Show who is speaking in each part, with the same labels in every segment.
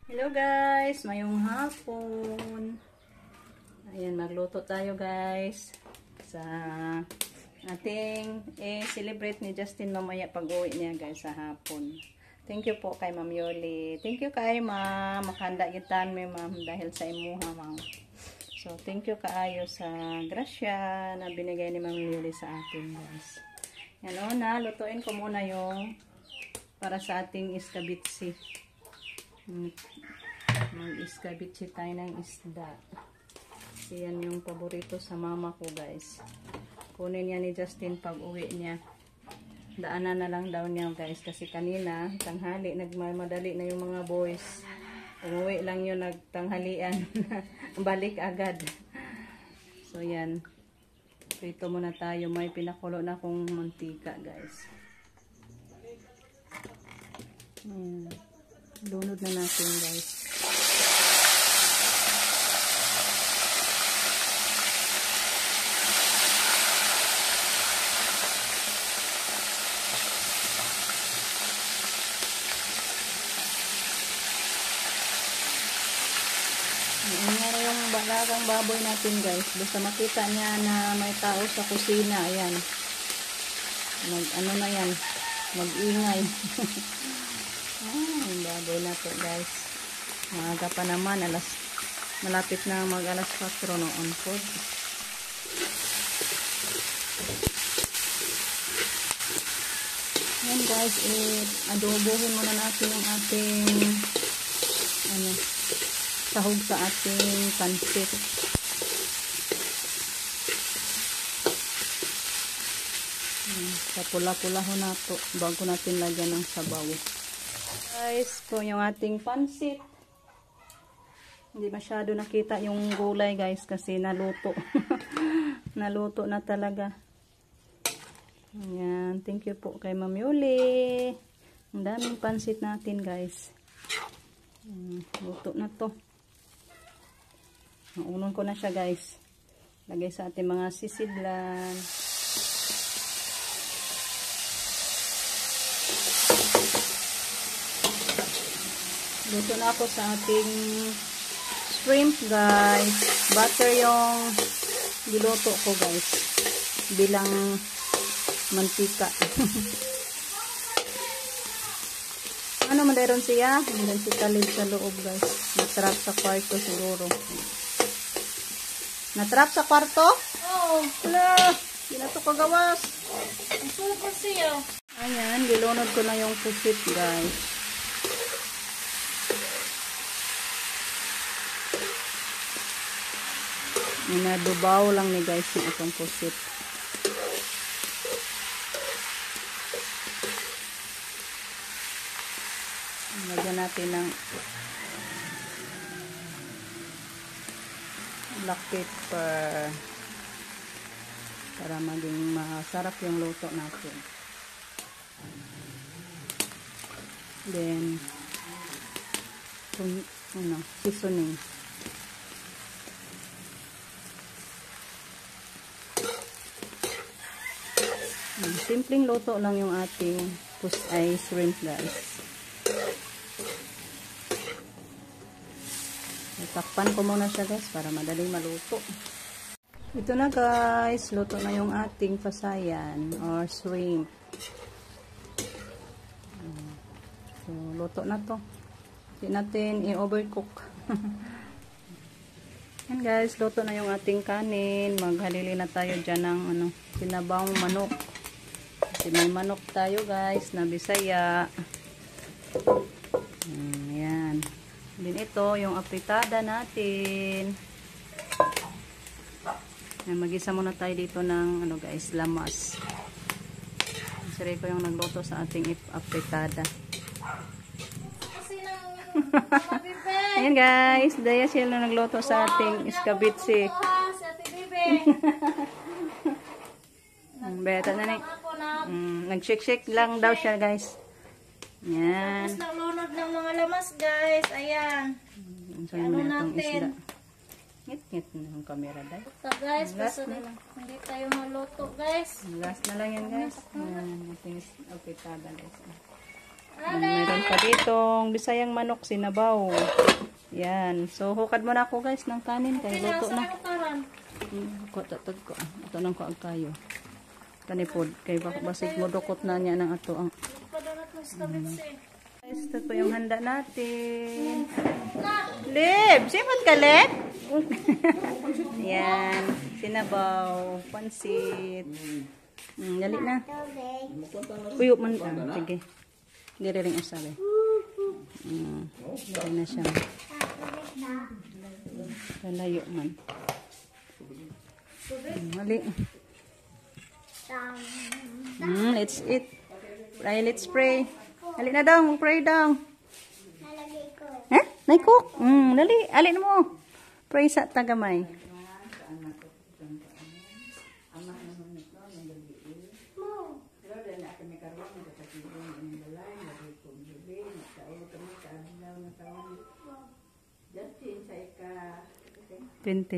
Speaker 1: Hello guys, mayong hapon. Ayan, magluto tayo guys sa ating celebrate ni Justin mamaya pag-uwi niya guys sa hapon. Thank you po kay Ma'am Yoli. Thank you kay Ma'am. Makanda gitan mi Ma'am dahil sa imuha Ma'am. So thank you kaayo sa grasya na binigay ni Ma'am Yoli sa atin guys. Yan o na, lutuin ko muna yung para sa ating iskabitsi. Mag-iskabitsi tayo ng isda. Kasi yan yung paborito sa mama ko guys. Kunin niya ni Justin pag uwi niya. Daanan na lang daw niya guys. Kasi kanina, tanghali, nagmamadali na yung mga boys. Umuwi lang yun, nagtanghalian. Balik agad. So yan. Prito muna tayo. May pinakulo na akong mantika guys. Ayan. Lunod na natin guys. Ayan yung balagang baboy natin guys. Basta makita niya na may tao sa kusina. Ayan. Ano na yan. Mag-ingay. Yung baboy na to guys. Maaga pa naman. Malapit na mag alas 4 noon po. Yan guys. Adobohin muna natin yung ating sahog sa ating pansit. Sa pula-pula ho na to bago natin lagyan ng sabaw. Guys, po yung ating pansit. Hindi masyado nakita yung gulay guys kasi naluto. Naluto na talaga. Ayan, thank you po kay Ma'am Yoli. Ang daming pansit natin guys. Luto na to. Naunon ko na siya guys. Lagay sa ating mga sisidlan. Luto na ako sa ating shrimp guys. Butter yung giluto ko guys. Bilang mantika. Ano mandaron siya? Mandaron si Talib sa loob guys. Natrap sa kwarto siguro. Natrap sa kwarto?
Speaker 2: Oo.
Speaker 1: Wala. Hindi na ito kagawas.
Speaker 2: Ang sulit ko siya.
Speaker 1: Ayan. Gilunod ko na yung pusit guys. Inadubaw lang ni guys yung itong pusit. Lagyan natin ng black pepper para maging masarap yung luto natin. Then seasoning. Simpleng luto lang yung ating shrimp guys. Takpan ko muna siya guys para madaling maluto. Ito na guys, luto na yung ating pasayan or shrimp. So, luto na to. Hindi natin i-overcook. Yan guys, luto na yung ating kanin. Maghalili na tayo dyan ng sinabawang manok. Kasi may manok tayo guys na Bisaya. Ayan. Din ito, yung apritada natin. Mag-isa muna tayo dito ng guys, lamas. Sari ko yung nagluto sa ating apritada. Ayan guys, daya sila nagluto sa ating iskabitsi. Beta na ni. Nag-shake-shake lang daw siya guys. Yan.
Speaker 2: Tapos naglunod ng mga lamas guys. Ayan. Ano natin?
Speaker 1: Ngit-ngit na yung camera dahil.
Speaker 2: Ito guys. Basta hindi tayo maluto guys.
Speaker 1: Last na lang yan guys. Ayan. Ating apitada guys. Meron pa ditong bisayang manok sinabaw. Yan. So, hukad mo na ako guys ng kanin. Kaya luto na. Tatad ko. Ito nang kaag kayo. Kanipod. Kaya basig mo dukot na niya ng ato ang... Guys, ito po yung handa natin. Lib! Sipot ka, Lib? Yan. Sinabaw. Pansit. Dali na. Uyok man. Sige. Hindi rin usabi. Dali na siya. Lalayo man. Mali. Let's eat. Let's pray. Dali na daw. Pray daw. Eh? Naikok? Dali. Alin mo. Pray sa tagamay. Pente.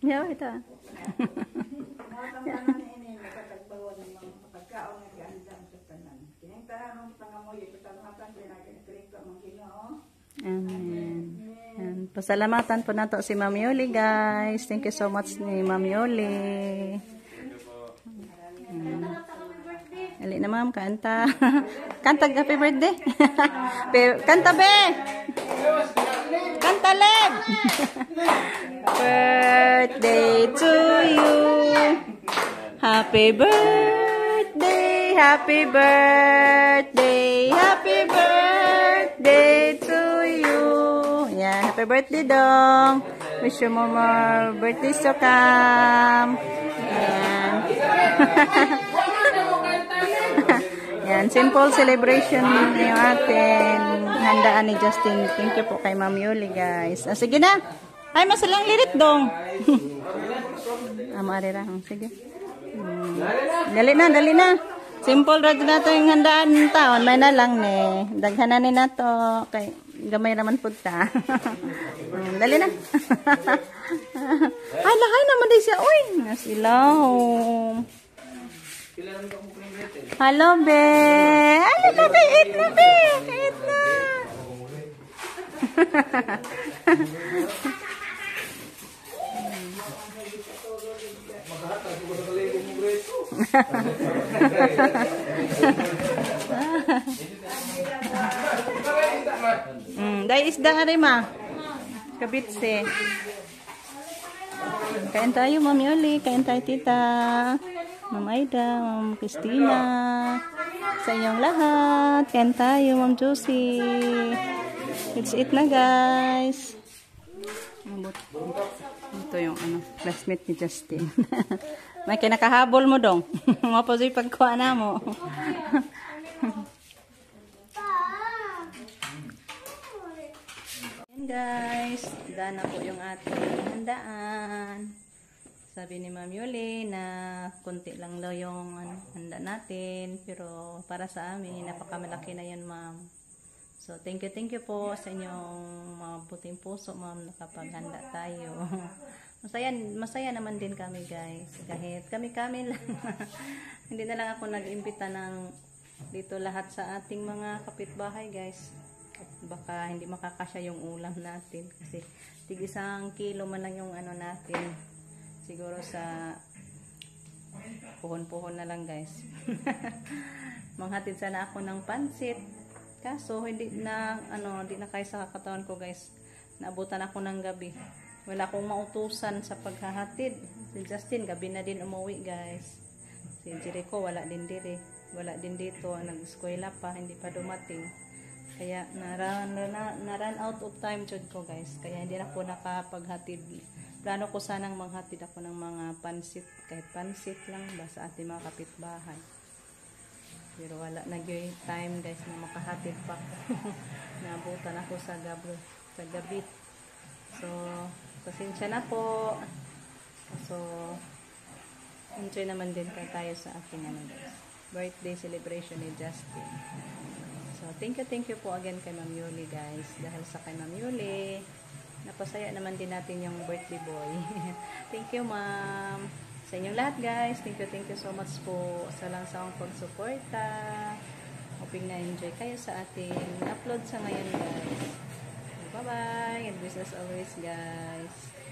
Speaker 1: Ya, ito. Amen. And pasalamatan po nato si Ma'am Yoli, guys. Thank you so much ni Ma'am Yoli. Ali na ma'am, kanta. Kanta, happy birthday. Kanta, be. Kanta, Leb. Birthday to you. Happy birthday, happy birthday, happy birthday to you. Yeah, happy birthday dong. Wish you more birthdays to come. Yan. Yan, simple celebration yung atin. Handaan ni Justin. Thank you po kay Ma'am Yoli, guys. Sige na. Ay, masalang lirit dong. Arira. Sige. Dali na, dali na. Simple rad na to yung handaan ng taon. May na lang ne. Daghanan ni na to. Kay gamay naman po ta. Dali na. Ay, lahay naman din siya. Uy, nasilaw. Hello, be. Hello, na, be. Eat na, be. Eat na. Dahil isda nga rin, ma. Kabitse. Kain tayo, Ma'am Yoli. Kain tayo, tita. Ma'am Aida, Ma'am Christina. Sa inyong lahat. Kain tayo, Ma'am Josie. Let's eat na, guys. Ito yung classmate ni Justin. May kinakahabol mo dong. Maposoy pagkuha na mo. Yan guys. Handa na po yung ating handaan. Sabi ni Ma'am Yoli na konti lang daw yung handa natin. Pero para sa amin, napakamalaki na yan, ma'am. So, thank you po sa inyong mabuting puso, ma'am, nakapaghanda tayo. Masaya naman din kami, guys. Kahit kami-kami lang. Hindi na lang ako nag-imbita ng dito lahat sa ating mga kapitbahay, guys. At baka hindi makakasya yung ulam natin. Kasi tig-1 kilo man lang yung natin. Siguro sa puhon-puhon na lang, guys. Manghatid sana ako ng pansit. Kaso hindi na kaya sa katawan ko, guys. Naabutan ako ng gabi. Wala akong mautusan sa paghahatid. Si Justin gabi na din umuwi, guys. Si Jericho wala din dito, nag-eskwela pa, hindi pa dumating. Kaya na-run out of time jud ko, guys. Kaya hindi na ako nakapaghatid. Plano ko sanang maghatid ako ng mga pansit, kahit pansit lang ba sa ating mga kapitbahay. Pero wala nag-yung time, guys, na makahatid pa. Naabutan ako sa gabi. So, pasensya na po. So, enjoy naman din tayo sa ating guys, birthday celebration ni Justin. So, thank you po again kay Ma'am Yuli guys. Dahil sa kay Ma'am Yuli, napasaya naman din natin yung birthday boy. Thank you ma'am. Sa inyong lahat guys, thank you so much po sa langsang pagsuporta. Hoping na enjoy kayo sa ating upload sa ngayon guys. Bye bye and business always guys.